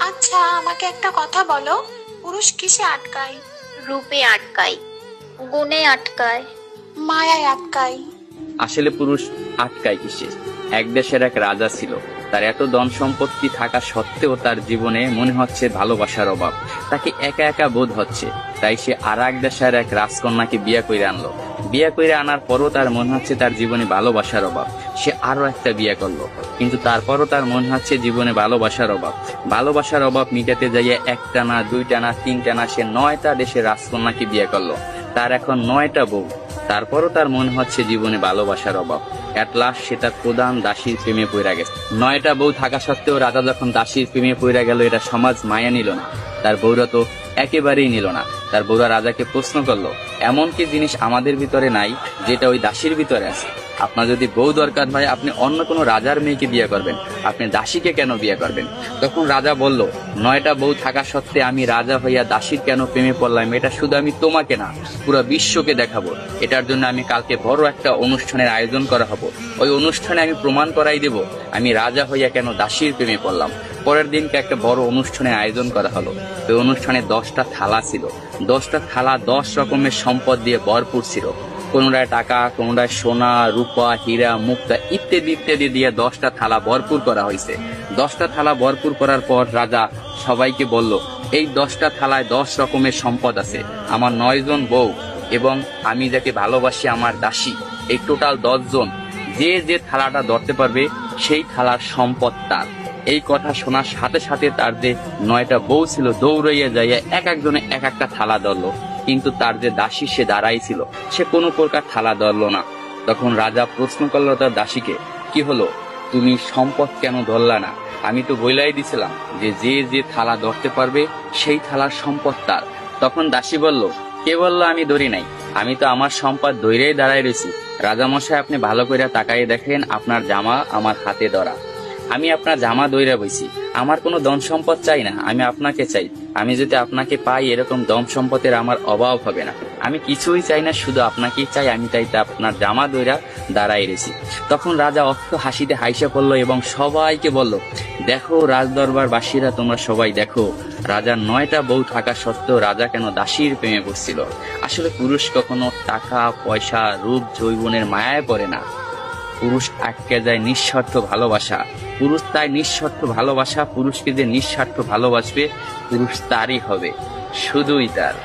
আচ্ছা, আমাকে একটা কথা বলো, পুরুষ কিসে আটকায়? রূপে আটকায়, গুণে আটকায়, মায়ায় আটকায়। আসলে পুরুষ আটকায় কিসে? এক দেশের এক রাজা ছিল, তার এত ধন সম্পত্তি থাকা সত্ত্বেও তার জীবনে মনে হচ্ছে ভালোবাসার অভাব, তাকে একা একা বোধ হচ্ছে। তাই সে আর এক দেশের এক রাজকন্যাকে বিয়ে করে আনলো। বিয়ে করে আনার পরও তার মনে হচ্ছে তার জীবনে ভালোবাসার অভাব। সে আরো একটা বিয়ে করলো, কিন্তু তারপরও তার মনে হচ্ছে জীবনে ভালোবাসার অভাব। ভালোবাসার অভাব মিটাতে যাইয়ে একটা না, দুইটা না, তিনটা না, সে 9টা দেশের রাজকন্যাকে বিয়ে করলো। তার এখন 9টা বউ, তারপরও তার মনে হচ্ছে জীবনে ভালোবাসার অভাব। এট লাস্ট সে তার প্রধান দাসীর প্রেমে পড়ে গেছে। 9টা বউ থাকা সত্ত্বেও রাজা যখন দাসীর প্রেমে পড়ে গেল, এটা সমাজ মায়া নিল না, তার বউরা তো একেবারেই নিল না। তার বউরা রাজাকে প্রশ্ন করলো, এমন কি জিনিস আমাদের ভিতরে নাই যেটা ওই দাসীর ভিতরে আছে? আপনার যদি বউ দরকার হয়, আপনি অন্য কোনো রাজার মেয়েকে বিয়ে করবেন, আপনি দাসীকে কেন বিয়ে করবেন? তখন রাজা বলল, 9টা বউ থাকা সত্ত্বে আমি রাজা হইয়া দাসীর কেন প্রেমে পড়লাম, এটা শুধু আমি তোমাকে না, পুরো বিশ্বকে দেখাবো। এটার জন্য আমি কালকে বড় একটা অনুষ্ঠানের আয়োজন করা হবো। ওই অনুষ্ঠানে আমি প্রমাণ করাই দেব আমি রাজা হইয়া কেন দাসীর প্রেমে পড়লাম। পরের দিনকে একটা বড় অনুষ্ঠানের আয়োজন করা হলো। ওই অনুষ্ঠানে 10টা থালা ছিল। 10টা থালা 10 রকমের সম্পদ দিয়ে ভরপুর ছিল। কোনোটায় টাকা, কোনোটায় সোনা, রূপা, হীরা, মুক্তা ইত্যাদি ইত্যাদি দিয়ে 10টা থালা ভরপুর করা হয়েছে। 10টা থালা ভরপুর করার পর রাজা সবাইকে বলল, এই 10টা থালায় 10 রকমের সম্পদ আছে। আমার 9 জন বউ এবং আমি যাকে ভালোবাসি আমার দাসী, এই টোটাল 10 জন, যে যে থালাটা ধরতে পারবে সেই থালার সম্পদ তার। এই কথা শোনার সাথে সাথে তার যে 9টা বউ ছিল দৌড়াইয়া যাইয়া এক একজনে এক একটা থালা ধরলো, কিন্তু তার যে দাসী সে দাঁড়াই ছিল, সে কোনো প্রকার থালা ধরলো না। তখন রাজা প্রশ্ন করলো তার দাসীকে, কি হলো, তুমি সম্পদ কেন ধরলা না? আমি তো বইলাই দিছিলাম যে যে যে থালা ধরতে পারবে সেই থালার সম্পদ তার। তখন দাসী বলল, কে বললো আমি ধরি নাই? আমি তো আমার সম্পদ ধইরেই দাঁড়াই রয়েছি। রাজামশাই, আপনি ভালো করে তাকাইয়ে দেখেন, আপনার জামা আমার হাতে ধরা। আমি আপনার জামা দইরা বইছি। আমার কোনো ধন সম্পদ চাই না, আমি আপনাকে চাই। আমি যদি আপনাকে পাই, এরকম ধন সম্পদের আমার অভাব হবে না। আমি কিছুই চাই না, শুধু আপনাকেই চাই। আমি তাই আপনার জামা দইরা দাঁড়াই রয়েছি। তখন রাজা অট্ট হাসিতে হাইসা পড়ল এবং সবাইকে বলল, দেখো রাজদরবার বাসীরা, তোমরা সবাই দেখো, রাজার 9টা বউ থাকা সত্ত্বেও রাজা কেন দাসীর প্রেমে পড়ছিল। আসলে পুরুষ কখনো টাকা, পয়সা, রূপ, যৌবনের মায়ায় পড়ে না। পুরুষ আটকে যায় নিঃস্বার্থ ভালোবাসা। পুরুষ তাই নিঃস্বার্থ ভালোবাসা। পুরুষকে যে নিঃস্বার্থ ভালোবাসবে, পুরুষ তারই হবে, শুধুই তার।